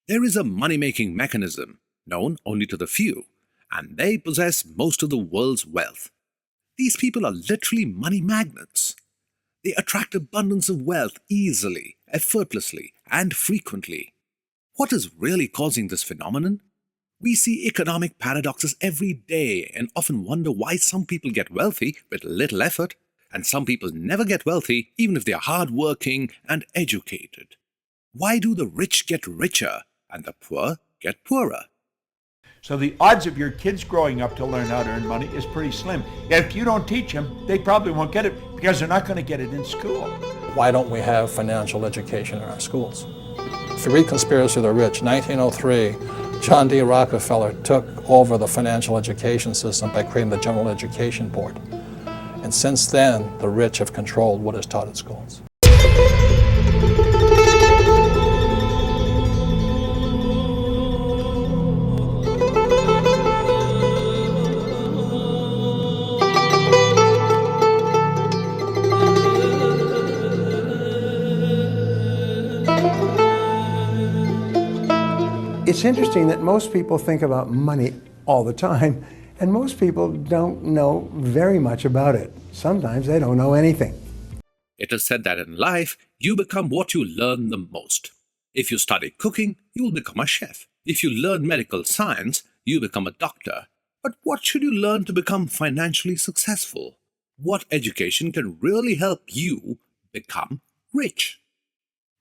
There is a money-making mechanism known only to the few, and they possess most of the world's wealth. These people are literally money magnets. They attract abundance of wealth easily, effortlessly, and frequently. What is really causing this phenomenon? We see economic paradoxes every day and often wonder why some people get wealthy with little effort, and some people never get wealthy even if they are hardworking and educated. Why do the rich get richer and the poor get poorer? So the odds of your kids growing up to learn how to earn money is pretty slim. If you don't teach them, they probably won't get it because they're not going to get it in school. Why don't we have financial education in our schools? If you read Conspiracy of the Rich, 1903, John D. Rockefeller took over the financial education system by creating the General Education Board. And since then, the rich have controlled what is taught at schools. It's interesting that most people think about money all the time, and most people don't know very much about it. Sometimes they don't know anything. It is said that in life, you become what you learn the most. If you study cooking, you will become a chef. If you learn medical science, you become a doctor. But what should you learn to become financially successful? What education can really help you become rich?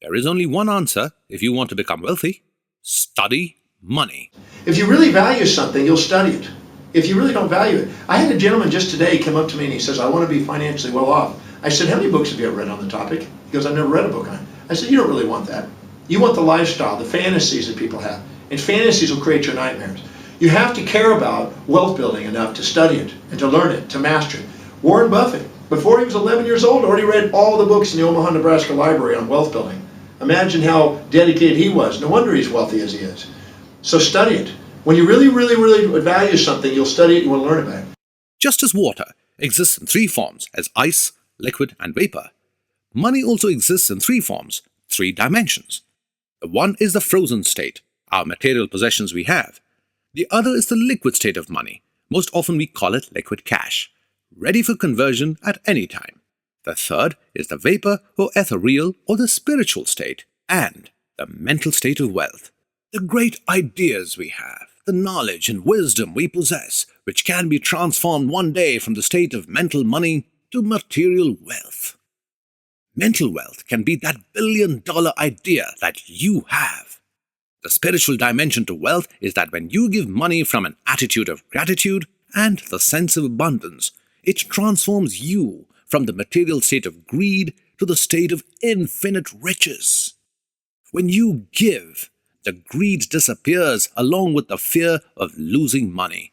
There is only one answer if you want to become wealthy. Study money. If you really value something, you'll study it. If you really don't value it. I had a gentleman just today come up to me and he says, I want to be financially well off. I said, how many books have you ever read on the topic? He goes, I've never read a book on it. I said, you don't really want that. You want the lifestyle, the fantasies that people have. And fantasies will create your nightmares. You have to care about wealth building enough to study it and to learn it, to master it. Warren Buffett, before he was 11 years old, already read all the books in the Omaha, Nebraska library on wealth building. Imagine how dedicated he was. No wonder he's wealthy as he is. So study it. When you really, really, really value something, you'll study it, you want to learn about it. Just as water exists in three forms as ice, liquid, and vapor, money also exists in three forms, three dimensions. The one is the frozen state, our material possessions we have. The other is the liquid state of money. Most often we call it liquid cash, ready for conversion at any time. The third is the vapor or ethereal or the spiritual state, and the mental state of wealth. The great ideas we have, the knowledge and wisdom we possess, which can be transformed one day from the state of mental money to material wealth. Mental wealth can be that billion-dollar idea that you have. The spiritual dimension to wealth is that when you give money from an attitude of gratitude and the sense of abundance, it transforms you from the material state of greed to the state of infinite riches. When you give, the greed disappears along with the fear of losing money.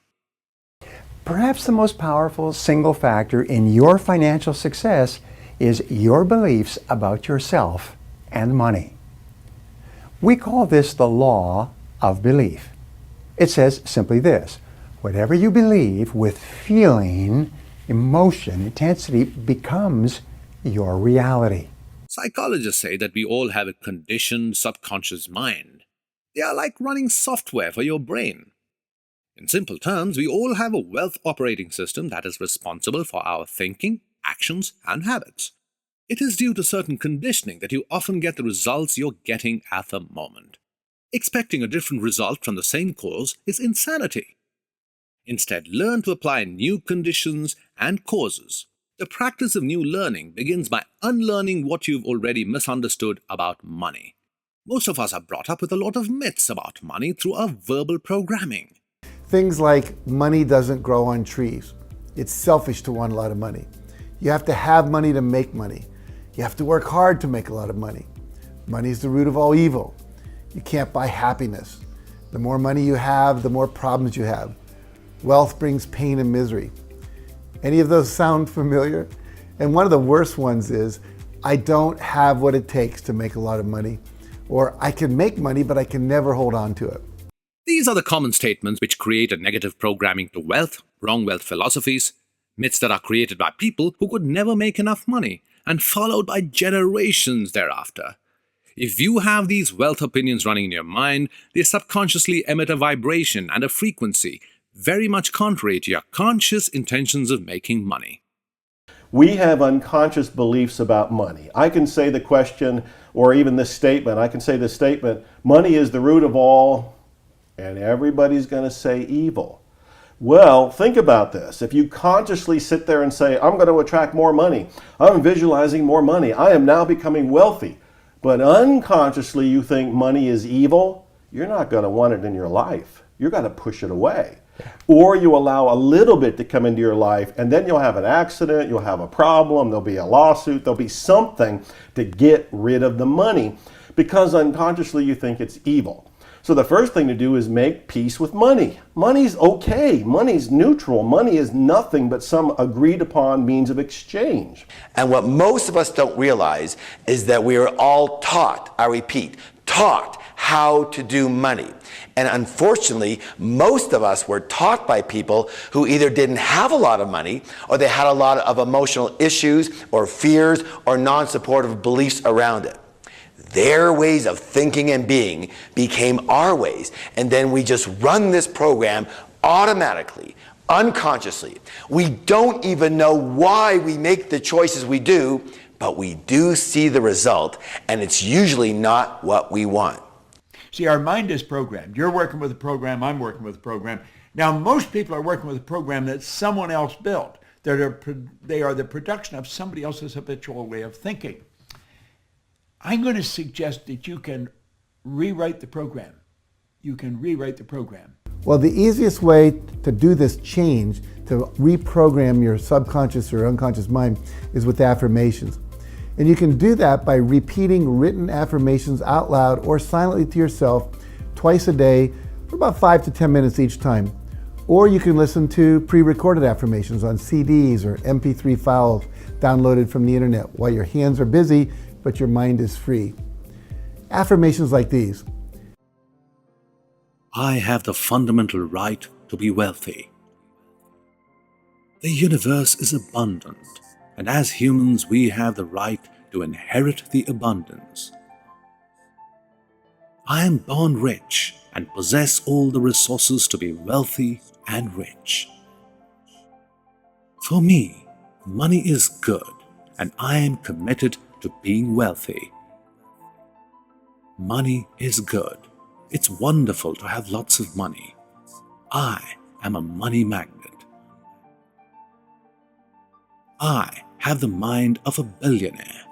Perhaps the most powerful single factor in your financial success is your beliefs about yourself and money. We call this the law of belief. It says simply this: whatever you believe with feeling, emotion, intensity becomes your reality. Psychologists say that we all have a conditioned subconscious mind. They are like running software for your brain. In simple terms, we all have a wealth operating system that is responsible for our thinking, actions, and habits. It is due to certain conditioning that you often get the results you're getting at the moment. Expecting a different result from the same cause is insanity. Instead, learn to apply new conditions and causes. The practice of new learning begins by unlearning what you've already misunderstood about money. Most of us are brought up with a lot of myths about money through our verbal programming. Things like money doesn't grow on trees. It's selfish to want a lot of money. You have to have money to make money. You have to work hard to make a lot of money. Money is the root of all evil. You can't buy happiness. The more money you have, the more problems you have. Wealth brings pain and misery. Any of those sound familiar? And one of the worst ones is, I don't have what it takes to make a lot of money, or I can make money, but I can never hold on to it. These are the common statements which create a negative programming to wealth, wrong wealth philosophies, myths that are created by people who could never make enough money and followed by generations thereafter. If you have these wealth opinions running in your mind, they subconsciously emit a vibration and a frequency very much contrary to your conscious intentions of making money. We have unconscious beliefs about money. I can say the question, or even this statement, I can say this statement, money is the root of all, and everybody's going to say evil. Well, think about this. If you consciously sit there and say, I'm going to attract more money, I'm visualizing more money, I am now becoming wealthy, but unconsciously you think money is evil, you're not going to want it in your life. You're going to push it away. Or you allow a little bit to come into your life, and then you'll have an accident, you'll have a problem, there'll be a lawsuit, there'll be something to get rid of the money because unconsciously you think it's evil. So the first thing to do is make peace with money. Money's okay. Money's neutral. Money is nothing but some agreed upon means of exchange. And what most of us don't realize is that we are all taught, I repeat, taught how to do money. And unfortunately, most of us were taught by people who either didn't have a lot of money, or they had a lot of emotional issues or fears or non-supportive beliefs around it. Their ways of thinking and being became our ways, and then we just run this program automatically, unconsciously. We don't even know why we make the choices we do, but we do see the result, and it's usually not what we want. See, our mind is programmed. You're working with a program, I'm working with a program. Now, most people are working with a program that someone else built. They are the production of somebody else's habitual way of thinking. I'm going to suggest that you can rewrite the program. You can rewrite the program. Well, the easiest way to do this change, to reprogram your subconscious or unconscious mind, is with affirmations. And you can do that by repeating written affirmations out loud or silently to yourself twice a day for about 5 to 10 minutes each time. Or you can listen to pre-recorded affirmations on CDs or MP3 files downloaded from the internet while your hands are busy but your mind is free. Affirmations like these. I have the fundamental right to be wealthy. The universe is abundant, and as humans we have the right to inherit the abundance. I am born rich and possess all the resources to be wealthy and rich. For me, money is good, and I am committed to being wealthy. Money is good. It's wonderful to have lots of money. I am a money magnet. I have the mind of a billionaire.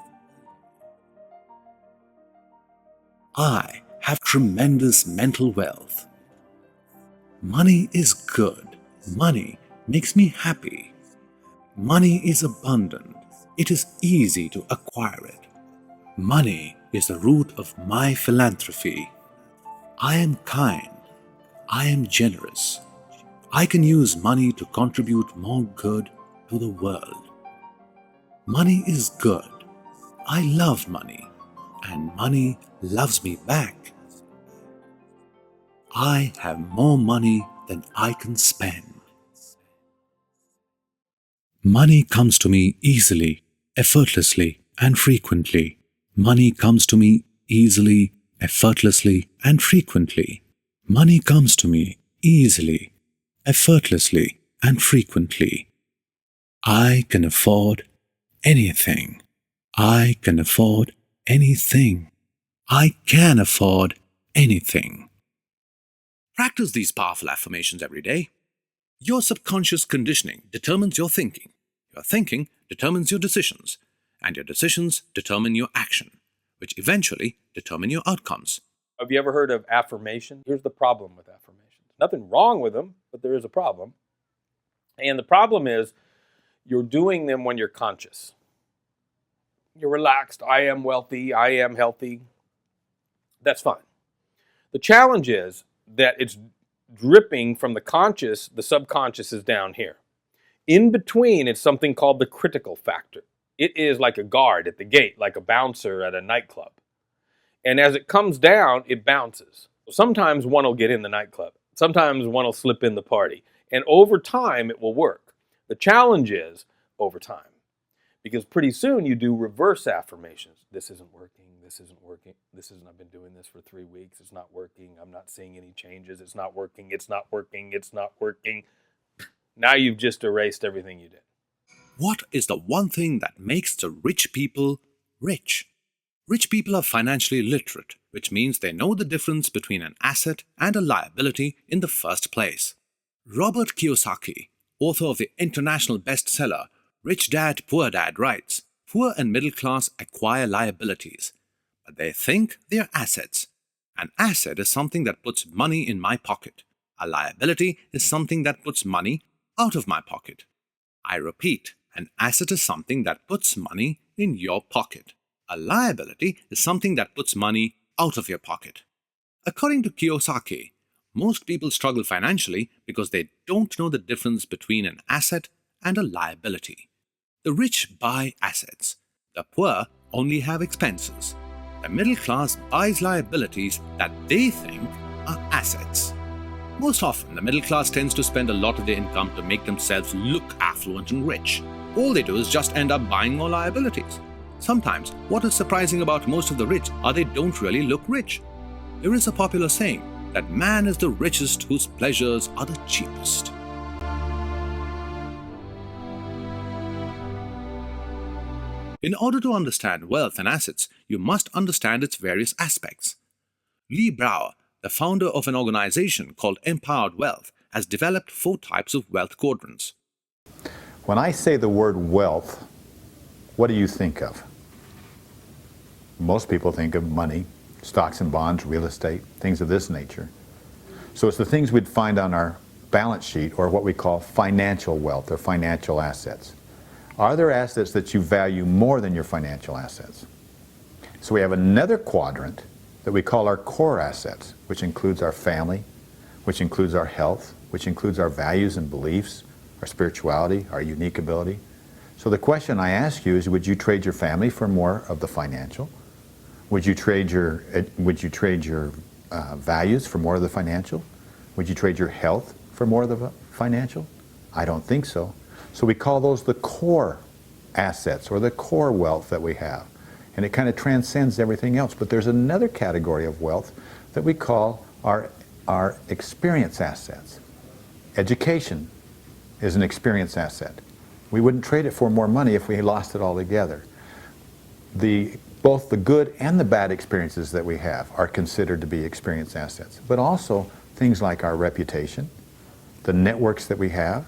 I have tremendous mental wealth. Money is good. Money makes me happy. Money is abundant. It is easy to acquire it. Money is the root of my philanthropy. I am kind. I am generous. I can use money to contribute more good to the world. Money is good. I love money, and money loves me back. I have more money than I can spend. Money comes to me easily, effortlessly, and frequently. Money comes to me easily, effortlessly, and frequently. Money comes to me easily, effortlessly, and frequently. I can afford anything. I can afford anything. I can afford anything. Practice these powerful affirmations every day. Your subconscious conditioning determines your thinking. Your thinking determines your decisions, and your decisions determine your action, which eventually determine your outcomes. Have you ever heard of affirmation? Here's the problem with affirmations. Nothing wrong with them, but there is a problem. And the problem is you're doing them when you're conscious. You're relaxed. I am wealthy. I am healthy. That's fine. The challenge is that it's dripping from the conscious, the subconscious is down here. In between, it's something called the critical factor. It is like a guard at the gate, like a bouncer at a nightclub. And as it comes down, it bounces. Sometimes one will get in the nightclub. Sometimes one will slip in the party. And over time, it will work. The challenge is over time. Because pretty soon you do reverse affirmations. This isn't working. This isn't working. I've been doing this for 3 weeks. It's not working. I'm not seeing any changes. It's not working. It's not working. It's not working. Now you've just erased everything you did. What is the one thing that makes the rich people rich? Rich people are financially literate, which means they know the difference between an asset and a liability in the first place. Robert Kiyosaki, author of the international bestseller Rich Dad, Poor Dad, writes, "Poor and middle class acquire liabilities, but they think they are assets. An asset is something that puts money in my pocket. A liability is something that puts money out of my pocket." I repeat, an asset is something that puts money in your pocket. A liability is something that puts money out of your pocket. According to Kiyosaki, most people struggle financially because they don't know the difference between an asset and a liability. The rich buy assets. The poor only have expenses. The middle class buys liabilities that they think are assets. Most often, the middle class tends to spend a lot of their income to make themselves look affluent and rich. All they do is just end up buying more liabilities. Sometimes, what is surprising about most of the rich are they don't really look rich. There is a popular saying that man is the richest whose pleasures are the cheapest. In order to understand wealth and assets, you must understand its various aspects. Lee Brower, the founder of an organization called Empowered Wealth, has developed 4 types of wealth quadrants. When I say the word wealth, what do you think of? Most people think of money, stocks and bonds, real estate, things of this nature. So it's the things we'd find on our balance sheet, or what we call financial wealth or financial assets. Are there assets that you value more than your financial assets? So we have another quadrant that we call our core assets, which includes our family, which includes our health, which includes our values and beliefs, our spirituality, our unique ability. So the question I ask you is, would you trade your family for more of the financial? Would you trade your values for more of the financial? Would you trade your health for more of the financial? I don't think so. So we call those the core assets, or the core wealth that we have. And it kind of transcends everything else. But there's another category of wealth that we call our experience assets. Education is an experience asset. We wouldn't trade it for more money if we lost it altogether. Both the good and the bad experiences that we have are considered to be experience assets. But also things like our reputation, the networks that we have,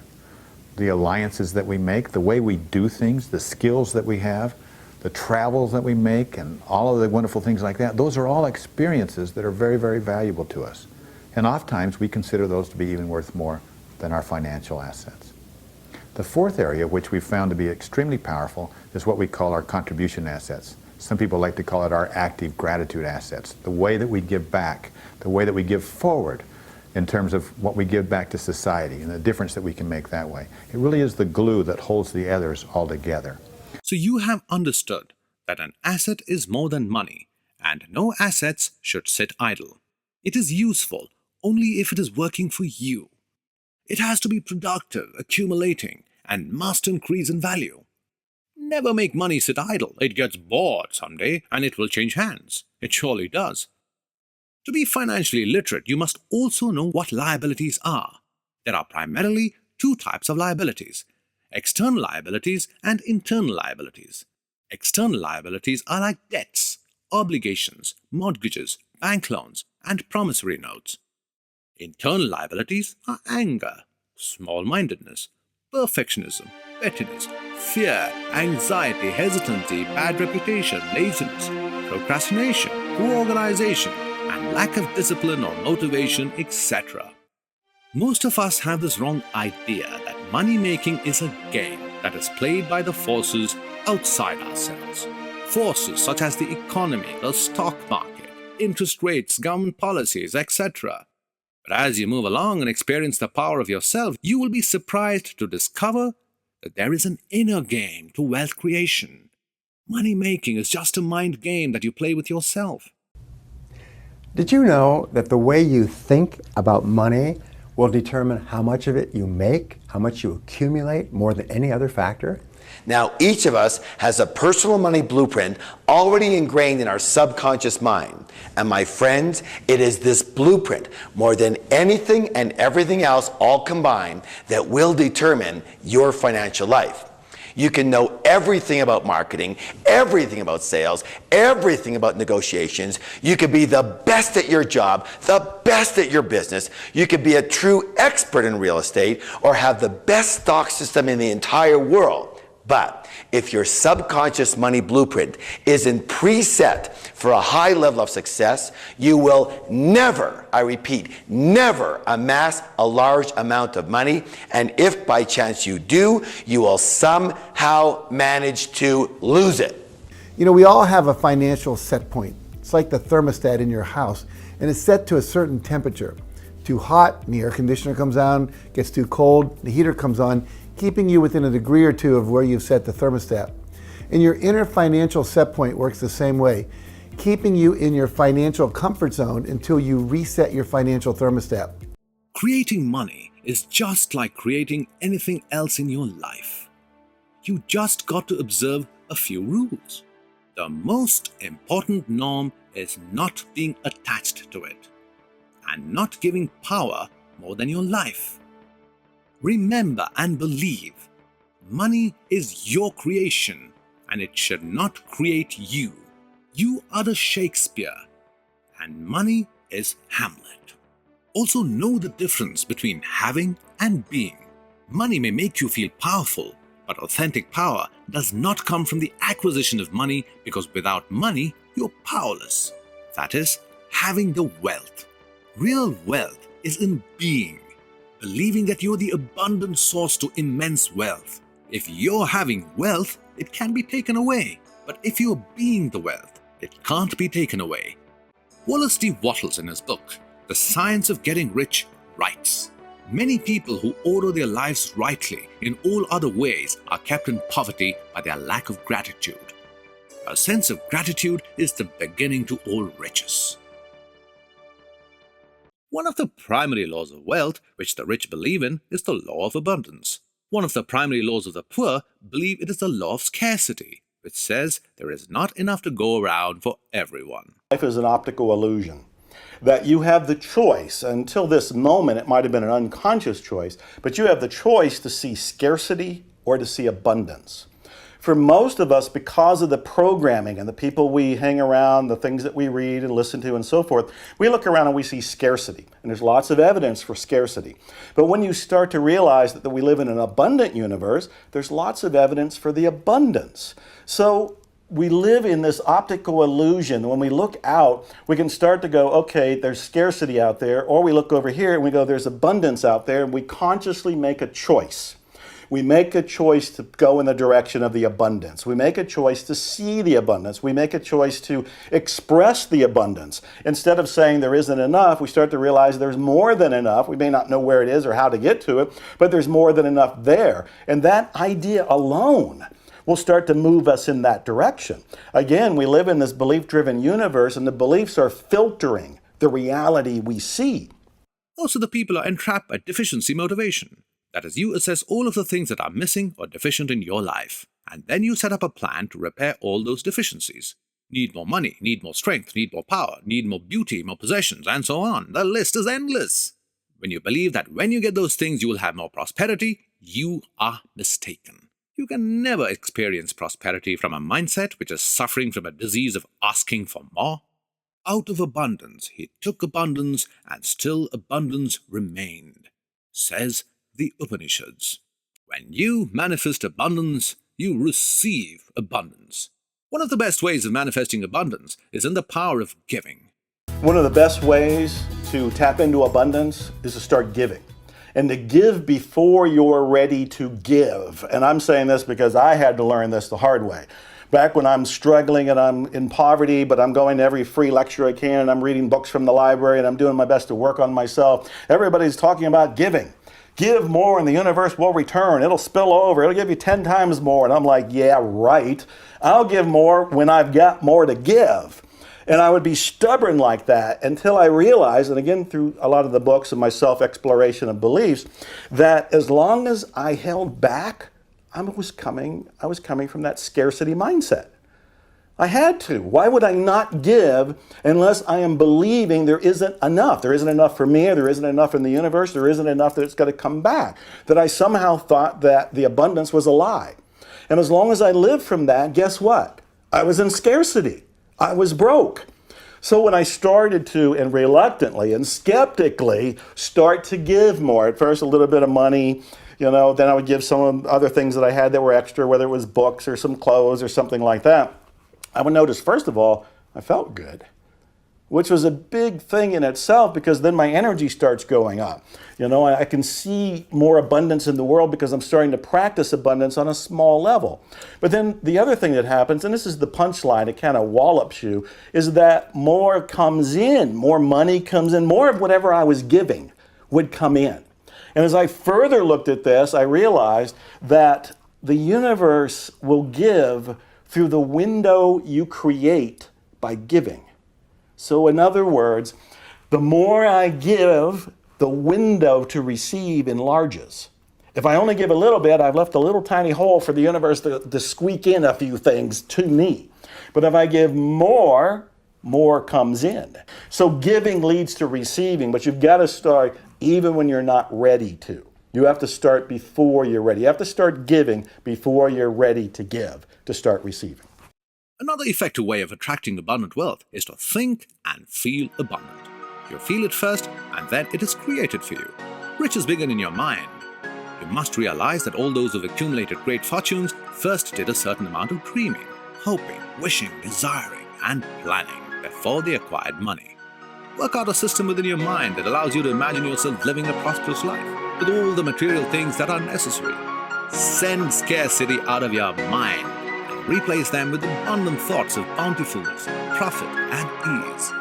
the alliances that we make, the way we do things, the skills that we have, the travels that we make, and all of the wonderful things like that. Those are all experiences that are very, very valuable to us. And oftentimes we consider those to be even worth more than our financial assets. The fourth area, which we've found to be extremely powerful, is what we call our contribution assets. Some people like to call it our active gratitude assets, the way that we give back, the way that we give forward in terms of what we give back to society and the difference that we can make that way. It really is the glue that holds the others all together. So you have understood that an asset is more than money, and no assets should sit idle. It is useful only if it is working for you. It has to be productive, accumulating, and must increase in value. Never make money sit idle. It gets bored someday and it will change hands. It surely does. To be financially literate, you must also know what liabilities are. There are primarily 2 types of liabilities: external liabilities and internal liabilities. External liabilities are like debts, obligations, mortgages, bank loans, and promissory notes. Internal liabilities are anger, small-mindedness, perfectionism, pettiness, fear, anxiety, hesitancy, bad reputation, laziness, procrastination, poor organization, and lack of discipline or motivation, etc. Most of us have this wrong idea that money making is a game that is played by the forces outside ourselves. Forces such as the economy, the stock market, interest rates, government policies, etc. But as you move along and experience the power of yourself, you will be surprised to discover that there is an inner game to wealth creation. Money making is just a mind game that you play with yourself. Did you know that the way you think about money will determine how much of it you make, how much you accumulate, more than any other factor? Now, each of us has a personal money blueprint already ingrained in our subconscious mind. And my friends, it is this blueprint, more than anything and everything else all combined, that will determine your financial life. You can know everything about marketing, everything about sales, everything about negotiations. You could be the best at your job, the best at your business. You could be a true expert in real estate or have the best stock system in the entire world. But if your subconscious money blueprint isn't preset for a high level of success, you will never, I repeat, never amass a large amount of money. And if by chance you do, you will somehow manage to lose it. You know, we all have a financial set point. It's like the thermostat in your house, and it's set to a certain temperature. Too hot, and the air conditioner comes on. Gets too cold, the heater comes on, keeping you within a degree or two of where you've set the thermostat. And your inner financial set point works the same way, keeping you in your financial comfort zone until you reset your financial thermostat. Creating money is just like creating anything else in your life. You just got to observe a few rules. The most important norm is not being attached to it and not giving power more than your life. Remember and believe, money is your creation and it should not create you. You are the Shakespeare and money is Hamlet. Also know the difference between having and being. Money may make you feel powerful, but authentic power does not come from the acquisition of money, because without money, you're powerless. That is, having the wealth. Real wealth is in being. Believing that you're the abundant source to immense wealth. If you're having wealth, it can be taken away. But if you're being the wealth, it can't be taken away. Wallace D. Wattles, in his book, The Science of Getting Rich, writes, "Many people who order their lives rightly in all other ways are kept in poverty by their lack of gratitude. A sense of gratitude is the beginning to all riches." One of the primary laws of wealth, which the rich believe in, is the law of abundance. One of the primary laws of the poor believe it is the law of scarcity, which says there is not enough to go around for everyone. Life is an optical illusion. That you have the choice, until this moment it might have been an unconscious choice, but you have the choice to see scarcity or to see abundance. For most of us, because of the programming and the people we hang around, the things that we read and listen to and so forth, we look around and we see scarcity. And there's lots of evidence for scarcity. But when you start to realize that we live in an abundant universe, there's lots of evidence for the abundance. So we live in this optical illusion. When we look out, we can start to go, okay, there's scarcity out there, or we look over here and we go, there's abundance out there, and we consciously make a choice. We make a choice to go in the direction of the abundance. We make a choice to see the abundance. We make a choice to express the abundance. Instead of saying there isn't enough, we start to realize there's more than enough. We may not know where it is or how to get to it, but there's more than enough there. And that idea alone will start to move us in that direction. Again, we live in this belief-driven universe, and the beliefs are filtering the reality we see. Also, the people are entrapped by deficiency motivation. That is, you assess all of the things that are missing or deficient in your life, and then you set up a plan to repair all those deficiencies. Need more money, need more strength, need more power, need more beauty, more possessions, and so on. The list is endless. When you believe that when you get those things you will have more prosperity, you are mistaken. You can never experience prosperity from a mindset which is suffering from a disease of asking for more. Out of abundance he took abundance, and still abundance remained, says the Upanishads. When you manifest abundance, you receive abundance. One of the best ways of manifesting abundance is in the power of giving. One of the best ways to tap into abundance is to start giving. And to give before you're ready to give. And I'm saying this because I had to learn this the hard way. Back when I'm struggling and I'm in poverty, but I'm going to every free lecture I can, and I'm reading books from the library, and I'm doing my best to work on myself, everybody's talking about giving. Give more and the universe will return. It'll spill over. It'll give you 10 times more. And I'm like, yeah, right. I'll give more when I've got more to give. And I would be stubborn like that until I realized, and again through a lot of the books and my self-exploration of beliefs, that as long as I held back, I was coming from that scarcity mindset. I had to. Why would I not give unless I am believing there isn't enough? There isn't enough for me, there isn't enough in the universe, there isn't enough that it's going to come back. That I somehow thought that the abundance was a lie. And as long as I lived from that, guess what? I was in scarcity. I was broke. So when I started to, and reluctantly and skeptically, start to give more, at first a little bit of money, then I would give some other things that I had that were extra, whether it was books or some clothes or something like that. I would notice, first of all, I felt good, which was a big thing in itself, because then my energy starts going up. I can see more abundance in the world because I'm starting to practice abundance on a small level. But then the other thing that happens, and this is the punchline, it kind of wallops you, is that more comes in, more money comes in, more of whatever I was giving would come in. And as I further looked at this, I realized that the universe will give through the window you create by giving. So in other words, the more I give, the window to receive enlarges. If I only give a little bit, I've left a little tiny hole for the universe to squeak in a few things to me. But if I give more, more comes in. So giving leads to receiving, but you've got to start even when you're not ready to. You have to start before you're ready. You have to start giving before you're ready to give, to start receiving. Another effective way of attracting abundant wealth is to think and feel abundant. You feel it first, and then it is created for you. Riches begin in your mind. You must realize that all those who've accumulated great fortunes first did a certain amount of dreaming, hoping, wishing, desiring, and planning before they acquired money. Work out a system within your mind that allows you to imagine yourself living a prosperous life with all the material things that are necessary. Send scarcity out of your mind and replace them with abundant thoughts of bountifulness, profit, and ease.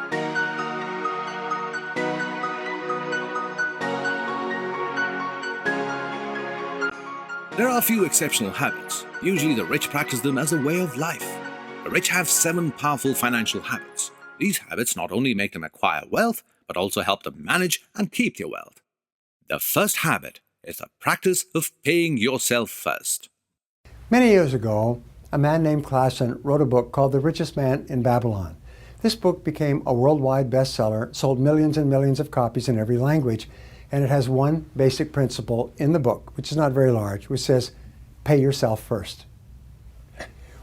There are a few exceptional habits. Usually the rich practice them as a way of life. The rich have 7 powerful financial habits. These habits not only make them acquire wealth, but also help them manage and keep their wealth. The first habit is the practice of paying yourself first. Many years ago, a man named Klassen wrote a book called The Richest Man in Babylon. This book became a worldwide bestseller, sold millions and millions of copies in every language, and it has one basic principle in the book, which is not very large, which says, pay yourself first.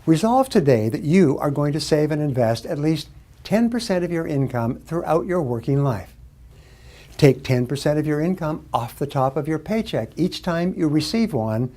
Resolve today that you are going to save and invest at least 10% of your income throughout your working life. Take 10% of your income off the top of your paycheck each time you receive one,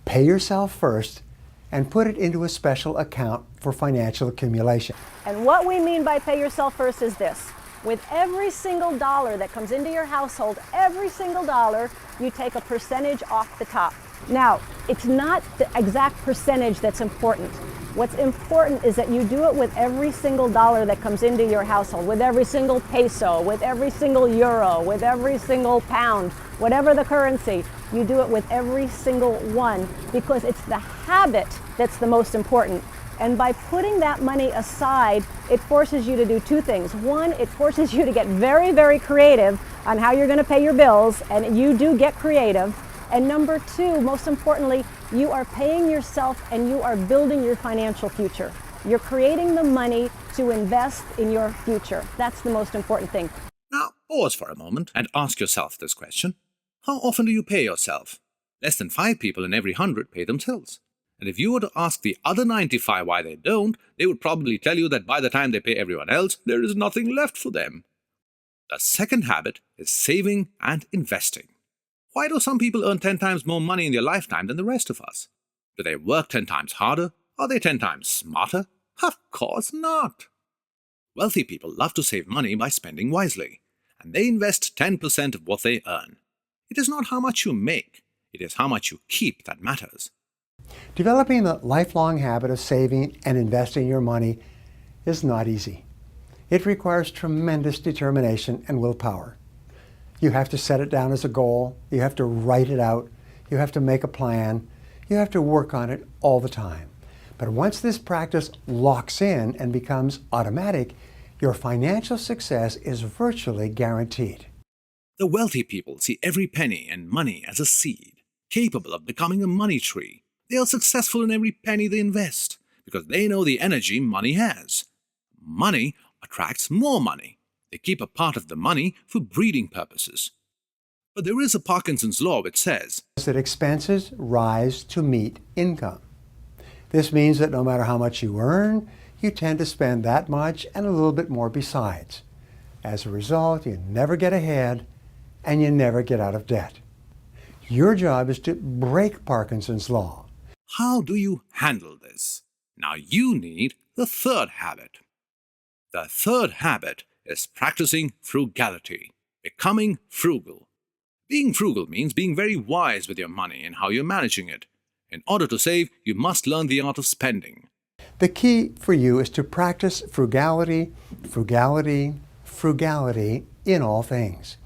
pay yourself first, and put it into a special account for financial accumulation. And what we mean by pay yourself first is this. With every single dollar that comes into your household, every single dollar, you take a percentage off the top. Now, it's not the exact percentage that's important. What's important is that you do it with every single dollar that comes into your household, with every single peso, with every single euro, with every single pound, whatever the currency, you do it with every single one, because it's the habit that's the most important. And by putting that money aside, it forces you to do 2 things. One, it forces you to get very, very creative on how you're going to pay your bills, and you do get creative. And number 2, most importantly, you are paying yourself and you are building your financial future. You're creating the money to invest in your future. That's the most important thing. Now, pause for a moment and ask yourself this question. How often do you pay yourself? Less than 5 people in every 100 pay themselves. And if you were to ask the other 95 why they don't, they would probably tell you that by the time they pay everyone else, there is nothing left for them. The second habit is saving and investing. Why do some people earn 10 times more money in their lifetime than the rest of us? Do they work 10 times harder? Are they 10 times smarter? Of course not. Wealthy people love to save money by spending wisely, and they invest 10% of what they earn. It is not how much you make, it is how much you keep that matters. Developing the lifelong habit of saving and investing your money is not easy. It requires tremendous determination and willpower. You have to set it down as a goal, you have to write it out, you have to make a plan, you have to work on it all the time. But once this practice locks in and becomes automatic, your financial success is virtually guaranteed. The wealthy people see every penny and money as a seed, capable of becoming a money tree. They are successful in every penny they invest because they know the energy money has. Money attracts more money. They keep a part of the money for breeding purposes. But there is a Parkinson's law which says that expenses rise to meet income. This means that no matter how much you earn, you tend to spend that much and a little bit more besides. As a result, you never get ahead and you never get out of debt. Your job is to break Parkinson's law. How do you handle this? Now you need the third habit. The third habit is practicing frugality, becoming frugal. Being frugal means being very wise with your money and how you're managing it. In order to save, you must learn the art of spending. The key for you is to practice frugality, frugality, frugality in all things.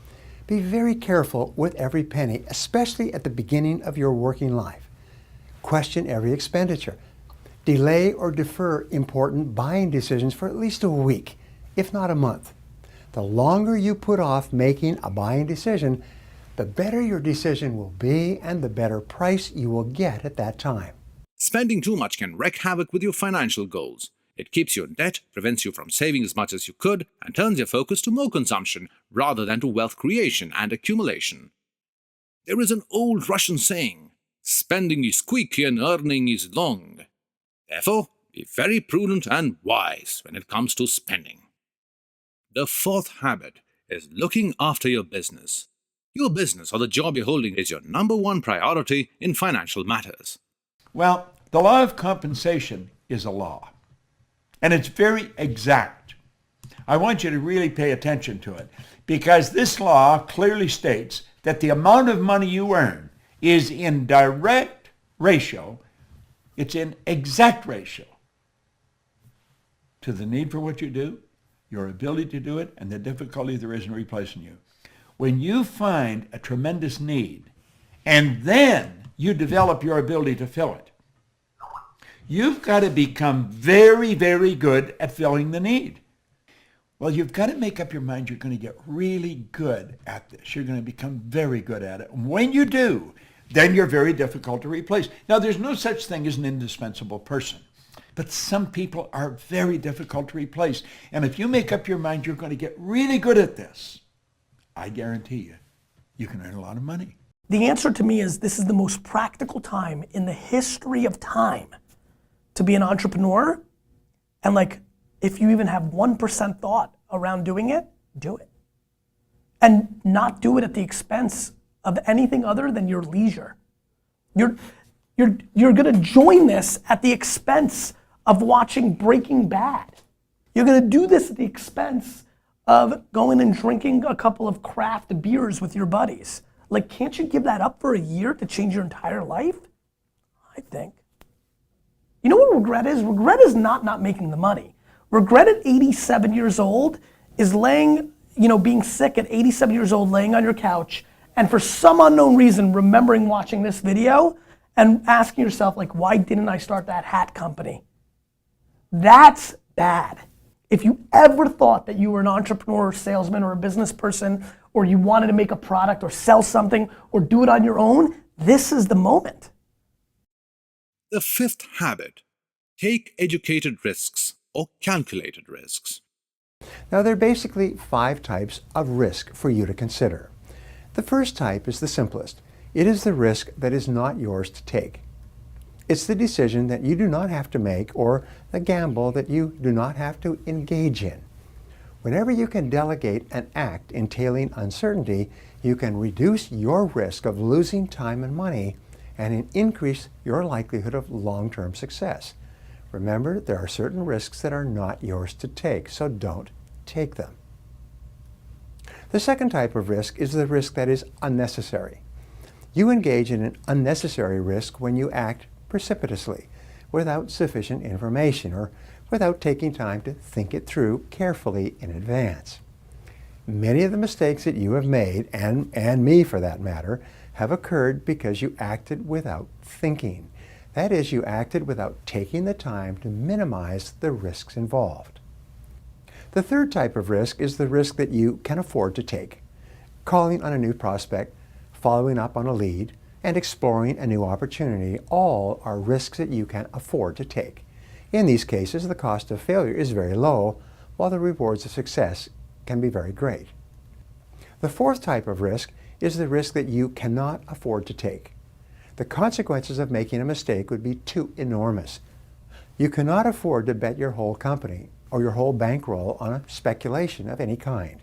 Be very careful with every penny, especially at the beginning of your working life. Question every expenditure. Delay or defer important buying decisions for at least a week, if not a month. The longer you put off making a buying decision, the better your decision will be and the better price you will get at that time. Spending too much can wreak havoc with your financial goals. It keeps you in debt, prevents you from saving as much as you could, and turns your focus to more consumption rather than to wealth creation and accumulation. There is an old Russian saying, "Spending is quick and earning is long." Therefore, be very prudent and wise when it comes to spending. The fourth habit is looking after your business. Your business or the job you're holding is your number one priority in financial matters. Well, the law of compensation is a law, and it's very exact. I want you to really pay attention to it, because this law clearly states that the amount of money you earn is in direct ratio, it's in exact ratio to the need for what you do, your ability to do it, and the difficulty there is in replacing you. When you find a tremendous need, and then you develop your ability to fill it, you've got to become very, very good at filling the need. Well, you've got to make up your mind you're going to get really good at this. You're going to become very good at it. And when you do, then you're very difficult to replace. Now, there's no such thing as an indispensable person, but some people are very difficult to replace. And if you make up your mind you're going to get really good at this, I guarantee you, you can earn a lot of money. The answer to me is this is the most practical time in the history of time to be an entrepreneur. And like, if you even have 1% thought around doing it, do it. And not do it at the expense of anything other than your leisure. You're gonna join this at the expense of watching Breaking Bad. You're gonna do this at the expense of going and drinking a couple of craft beers with your buddies. Like, can't you give that up for a year to change your entire life? I think. You know what regret is? Regret is not making the money. Regret at 87 years old is laying, being sick at 87 years old, laying on your couch, and for some unknown reason, remembering watching this video and asking yourself, like, why didn't I start that hat company? That's bad. If you ever thought that you were an entrepreneur or salesman or a business person, or you wanted to make a product or sell something or do it on your own, this is the moment. The fifth habit, take educated risks or calculated risks. Now, there are basically 5 types of risk for you to consider. The first type is the simplest. It is the risk that is not yours to take. It's the decision that you do not have to make or the gamble that you do not have to engage in. Whenever you can delegate an act entailing uncertainty, you can reduce your risk of losing time and money and increase your likelihood of long-term success. Remember, there are certain risks that are not yours to take, so don't take them. The second type of risk is the risk that is unnecessary. You engage in an unnecessary risk when you act precipitously, without sufficient information, or without taking time to think it through carefully in advance. Many of the mistakes that you have made, and me for that matter, have occurred because you acted without thinking. That is, you acted without taking the time to minimize the risks involved. The third type of risk is the risk that you can afford to take. Calling on a new prospect, following up on a lead, and exploring a new opportunity all are risks that you can afford to take. In these cases, the cost of failure is very low, while the rewards of success can be very great. The fourth type of risk is the risk that you cannot afford to take. The consequences of making a mistake would be too enormous. You cannot afford to bet your whole company or your whole bankroll on a speculation of any kind.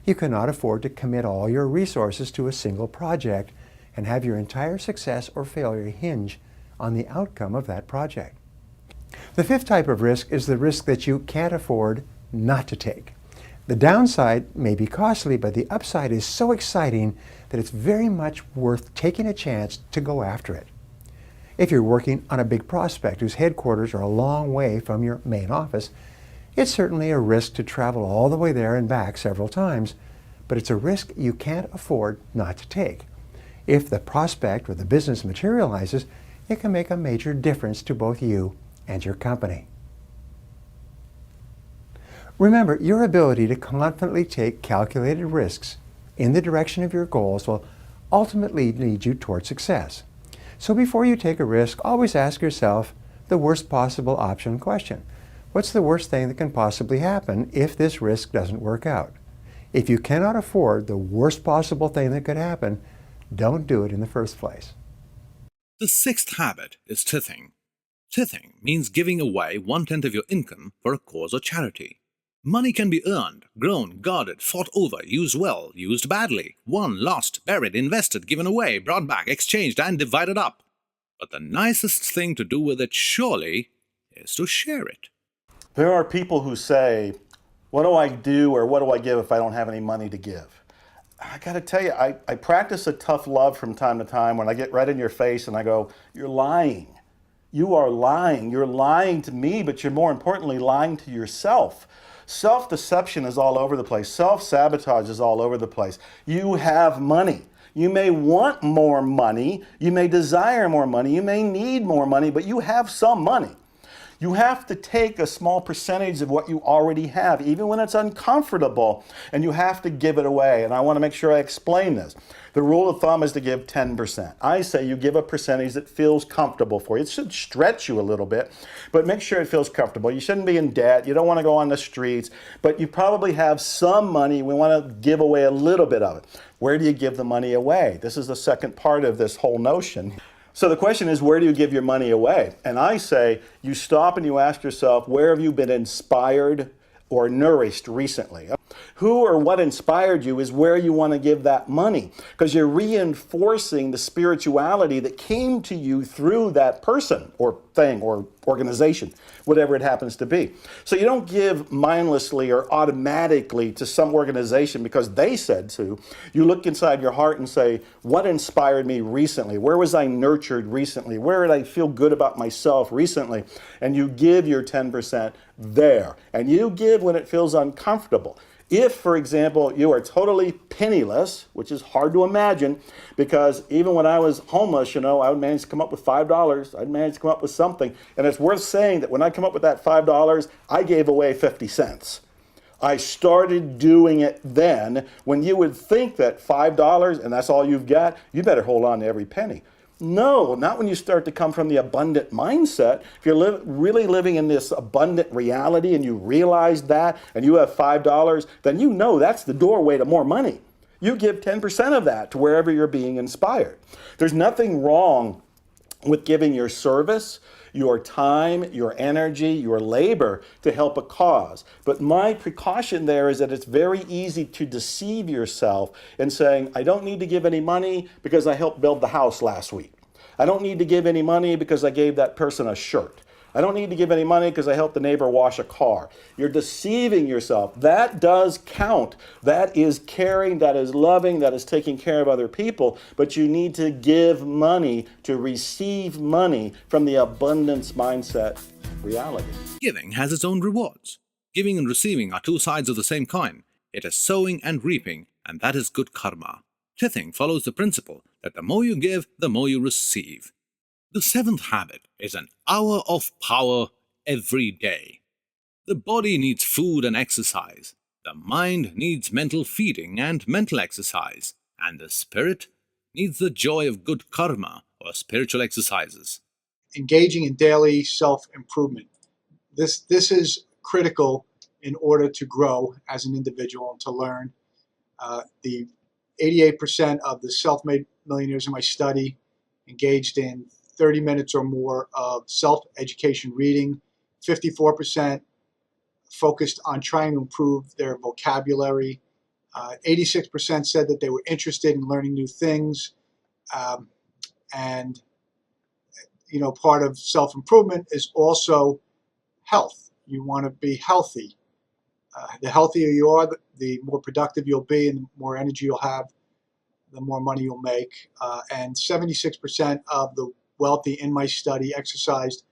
You cannot afford to commit all your resources to a single project and have your entire success or failure hinge on the outcome of that project. The fifth type of risk is the risk that you can't afford not to take. The downside may be costly, but the upside is so exciting that it's very much worth taking a chance to go after it. If you're working on a big prospect whose headquarters are a long way from your main office, it's certainly a risk to travel all the way there and back several times, but it's a risk you can't afford not to take. If the prospect or the business materializes, it can make a major difference to both you and your company. Remember, your ability to confidently take calculated risks in the direction of your goals will ultimately lead you toward success. So before you take a risk, always ask yourself the worst possible option question. What's the worst thing that can possibly happen if this risk doesn't work out? If you cannot afford the worst possible thing that could happen, don't do it in the first place. The sixth habit is tithing. Tithing means giving away 1/10 of your income for a cause or charity. Money can be earned, grown, guarded, fought over, used well, used badly, won, lost, buried, invested, given away, brought back, exchanged, and divided up. But the nicest thing to do with it, surely, is to share it. There are people who say, what do I do or what do I give if I don't have any money to give? I got to tell you, I practice a tough love from time to time when I get right in your face and I go, you're lying. You are lying. You're lying to me, but you're more importantly lying to yourself. Self-deception is all over the place. Self-sabotage is all over the place. You have money. You may want more money. You may desire more money. You may need more money, but you have some money. You have to take a small percentage of what you already have, even when it's uncomfortable, and you have to give it away. And I want to make sure I explain this. The rule of thumb is to give 10%. I say you give a percentage that feels comfortable for you. It should stretch you a little bit, but make sure it feels comfortable. You shouldn't be in debt. You don't want to go on the streets, but you probably have some money. We want to give away a little bit of it. Where do you give the money away? This is the second part of this whole notion. So the question is, where do you give your money away? And I say, you stop and you ask yourself, where have you been inspired or nourished recently? Who or what inspired you is where you want to give that money, because you're reinforcing the spirituality that came to you through that person or thing or organization, whatever it happens to be. So you don't give mindlessly or automatically to some organization because they said to. You look inside your heart and say, what inspired me recently? Where was I nurtured recently? Where did I feel good about myself recently? And you give your 10% there. And you give when it feels uncomfortable. If, for example, you are totally penniless, which is hard to imagine, because even when I was homeless, I would manage to come up with $5. I'd manage to come up with something. And it's worth saying that when I come up with that $5, I gave away 50 cents. I started doing it then when you would think that $5 and that's all you've got, you better hold on to every penny. No, not when you start to come from the abundant mindset. If you're really living in this abundant reality and you realize that and you have $5, then you know that's the doorway to more money. You give 10% of that to wherever you're being inspired. There's nothing wrong with giving your service, your time, your energy, your labor to help a cause. But my precaution there is that it's very easy to deceive yourself in saying, I don't need to give any money because I helped build the house last week. I don't need to give any money because I gave that person a shirt. I don't need to give any money because I helped the neighbor wash a car. You're deceiving yourself. That does count. That is caring, that is loving, that is taking care of other people. But you need to give money to receive money from the abundance mindset reality. Giving has its own rewards. Giving and receiving are two sides of the same coin. It is sowing and reaping, and that is good karma. Tithing follows the principle that the more you give, the more you receive. The seventh habit is an hour of power every day. The body needs food and exercise. The mind needs mental feeding and mental exercise. And the spirit needs the joy of good karma or spiritual exercises. Engaging in daily self-improvement. This is critical in order to grow as an individual and to learn. The 88% of the self-made millionaires in my study engaged in 30 minutes or more of self-education reading. 54% focused on trying to improve their vocabulary. 86% said that they were interested in learning new things. And part of self-improvement is also health. You want to be healthy. The healthier you are, the more productive you'll be, and the more energy you'll have, the more money you'll make. And 76% of the wealthy in my study exercised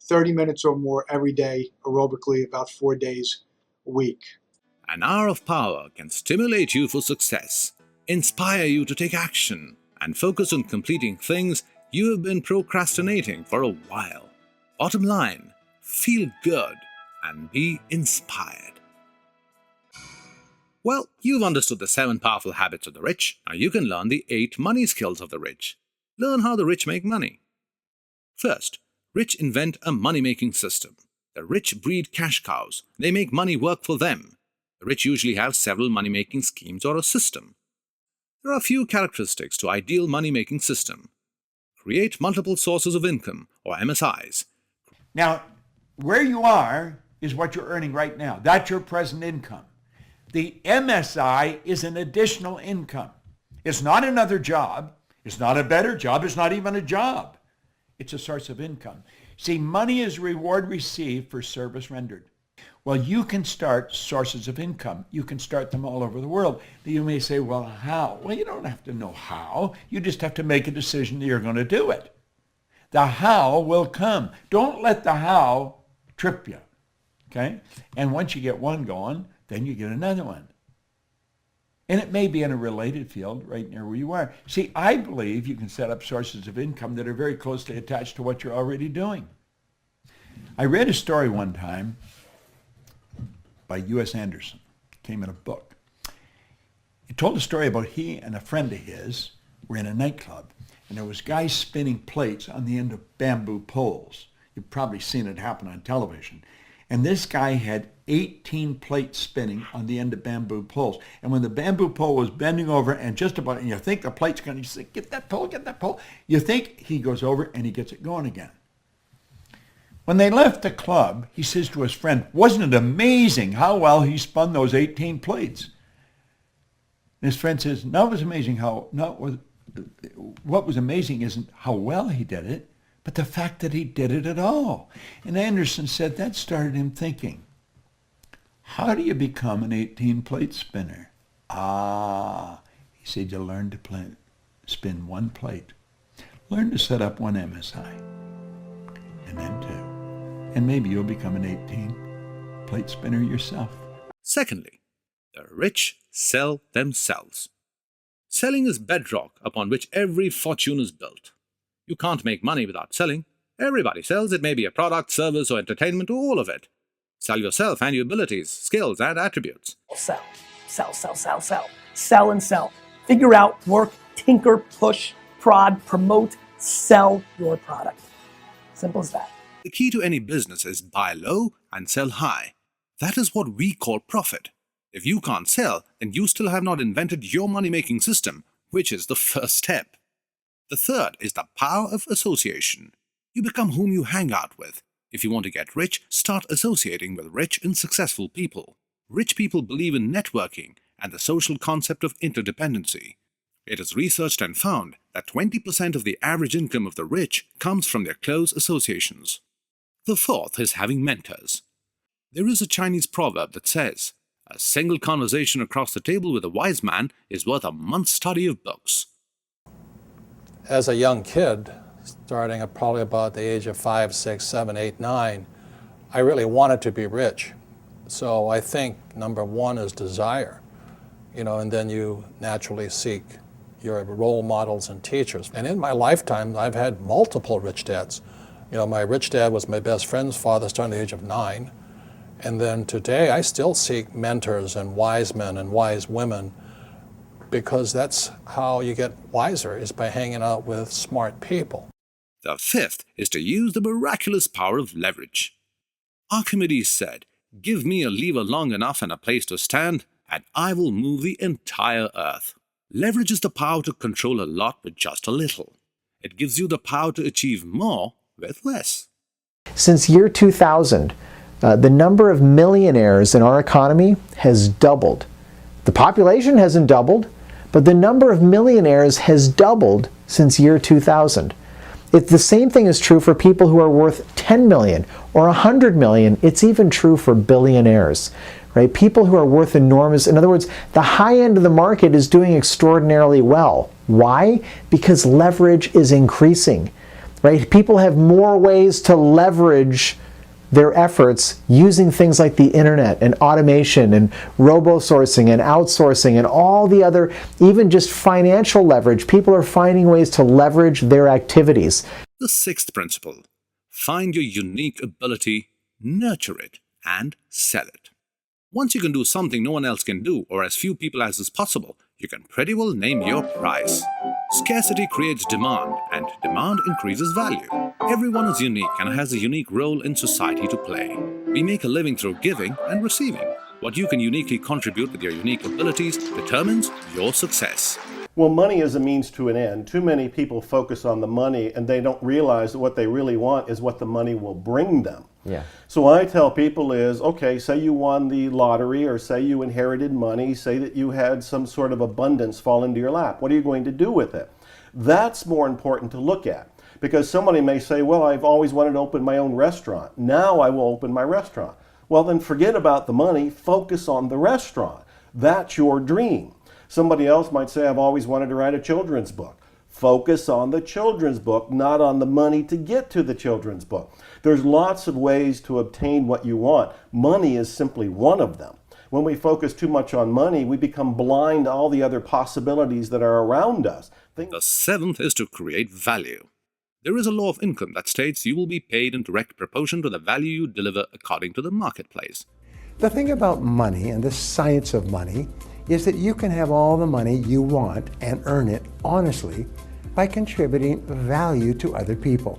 30 minutes or more every day aerobically, about 4 days a week. An hour of power can stimulate you for success, inspire you to take action, and focus on completing things you have been procrastinating for a while. Bottom line, feel good and be inspired. Well, you've understood the 7 powerful habits of the rich. Now you can learn the 8 money skills of the rich. Learn how the rich make money. First, rich invent a money-making system. The rich breed cash cows. They make money work for them. The rich usually have several money-making schemes or a system. There are a few characteristics to ideal money-making system. Create multiple sources of income, or MSIs. Now, where you are is what you're earning right now. That's your present income. The MSI is an additional income. It's not another job. It's not a better job. It's not even a job. It's a source of income. See, money is reward received for service rendered. Well, you can start sources of income. You can start them all over the world. You may say, well, how? Well, you don't have to know how. You just have to make a decision that you're going to do it. The how will come. Don't let the how trip you, okay? And once you get one going, then you get another one. And it may be in a related field right near where you are. See, I believe you can set up sources of income that are very closely attached to what you're already doing. I read a story one time by U.S. Anderson. It came in a book. It told a story about he and a friend of his were in a nightclub, and there was guys spinning plates on the end of bamboo poles. You've probably seen it happen on television. And this guy had 18 plates spinning on the end of bamboo poles. And when the bamboo pole was bending over and just about, and you think the plate's going to, you say, get that pole. You think he goes over and he gets it going again. When they left the club, he says to his friend, wasn't it amazing how well he spun those 18 plates? And his friend says, what was amazing isn't how well he did it, but the fact that he did it at all. And Anderson said that started him thinking, how do you become an 18-plate spinner? He said, you learn to spin one plate. Learn to set up one MSI, and then 2. And maybe you'll become an 18-plate spinner yourself. Secondly, the rich sell themselves. Selling is bedrock upon which every fortune is built. You can't make money without selling. Everybody sells. It may be a product, service, or entertainment, or all of it. Sell yourself and your abilities, skills, and attributes. Sell. Sell and sell. Figure out, work, tinker, push, prod, promote, sell your product. Simple as that. The key to any business is buy low and sell high. That is what we call profit. If you can't sell, then you still have not invented your money-making system, which is the first step. The third is the power of association. You become whom you hang out with. If you want to get rich, start associating with rich and successful people. Rich people believe in networking and the social concept of interdependency. It is researched and found that 20% of the average income of the rich comes from their close associations. The fourth is having mentors. There is a Chinese proverb that says, a single conversation across the table with a wise man is worth a month's study of books. As a young kid, starting at probably about the age of 5, 6, 7, 8, 9, I really wanted to be rich. So I think number one is desire, and then you naturally seek your role models and teachers. And in my lifetime, I've had multiple rich dads. My rich dad was my best friend's father starting at the age of 9. And then today, I still seek mentors and wise men and wise women because that's how you get wiser, is by hanging out with smart people. The fifth is to use the miraculous power of leverage. Archimedes said, "Give me a lever long enough and a place to stand, and I will move the entire earth." Leverage is the power to control a lot with just a little. It gives you the power to achieve more with less. Since year 2000, the number of millionaires in our economy has doubled. The population hasn't doubled, but the number of millionaires has doubled since year 2000. The same thing is true for people who are worth 10 million or 100 million. It's even true for billionaires, right? People who are worth enormous. In other words, the high end of the market is doing extraordinarily well. Why? Because leverage is increasing, right? People have more ways to leverage their efforts using things like the internet and automation and robo-sourcing and outsourcing and all the other, even just financial leverage. People are finding ways to leverage their activities. The sixth principle: find your unique ability, nurture it, and sell it. Once you can do something no one else can do, or as few people as is possible, you can pretty well name your price. Scarcity creates demand, and demand increases value. Everyone is unique and has a unique role in society to play. We make a living through giving and receiving. What you can uniquely contribute with your unique abilities determines your success. Well, money is a means to an end. Too many people focus on the money and they don't realize that what they really want is what the money will bring them. Yeah. So what I tell people is, okay, say you won the lottery, or say you inherited money, say that you had some sort of abundance fall into your lap. What are you going to do with it? That's more important to look at, because somebody may say, well, I've always wanted to open my own restaurant. Now I will open my restaurant. Well, then forget about the money, focus on the restaurant. That's your dream. Somebody else might say, I've always wanted to write a children's book. Focus on the children's book, not on the money to get to the children's book. There's lots of ways to obtain what you want. Money is simply one of them. When we focus too much on money, we become blind to all the other possibilities that are around us. The seventh is to create value. There is a law of income that states you will be paid in direct proportion to the value you deliver according to the marketplace. The thing about money and the science of money is that you can have all the money you want and earn it honestly by contributing value to other people.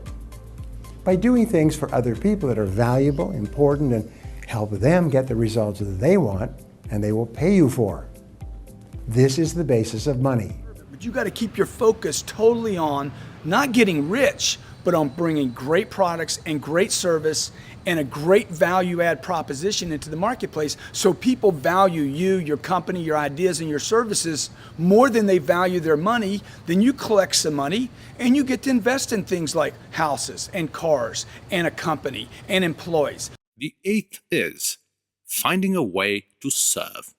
By doing things for other people that are valuable, important, and help them get the results that they want and they will pay you for. This is the basis of money. But you got to keep your focus totally on not getting rich, but on bringing great products and great service and a great value add proposition into the marketplace, so people value you, your company, your ideas, and your services more than they value their money. Then you collect some money and you get to invest in things like houses and cars and a company and employees. The eighth is finding a way to serve.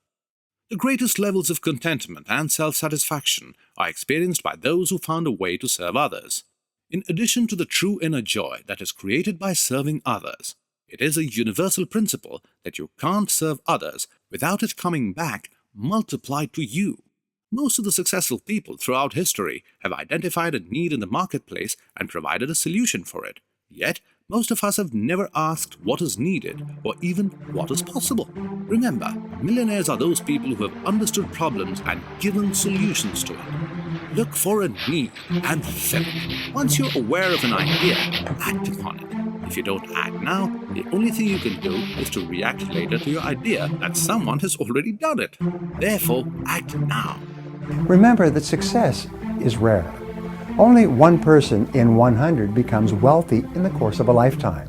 The greatest levels of contentment and self-satisfaction are experienced by those who found a way to serve others. In addition to the true inner joy that is created by serving others, it is a universal principle that you can't serve others without it coming back multiplied to you. Most of the successful people throughout history have identified a need in the marketplace and provided a solution for it. Yet, most of us have never asked what is needed or even what is possible. Remember, millionaires are those people who have understood problems and given solutions to it. Look for a need and fill it. Once you're aware of an idea, act upon it. If you don't act now, the only thing you can do is to react later to your idea that someone has already done it. Therefore, act now. Remember that success is rare. Only one person in 100 becomes wealthy in the course of a lifetime.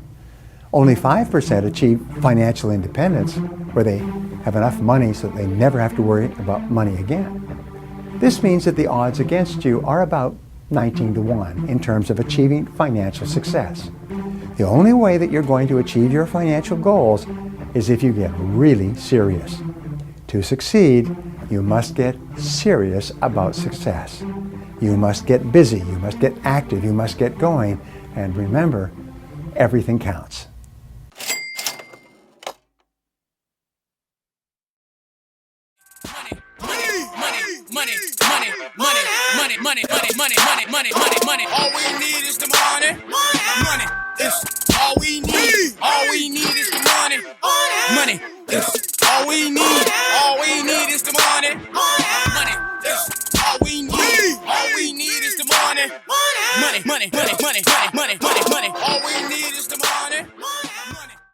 Only 5% achieve financial independence, where they have enough money so that they never have to worry about money again. This means that the odds against you are about 19-1 in terms of achieving financial success. The only way that you're going to achieve your financial goals is if you get really serious. To succeed, you must get serious about success. You must get busy, you must get active, you must get going, and remember, everything counts. Money. All we need is the money. Money is all we need. All we need is the money. Money is all we need. All we need is the money. Money is Money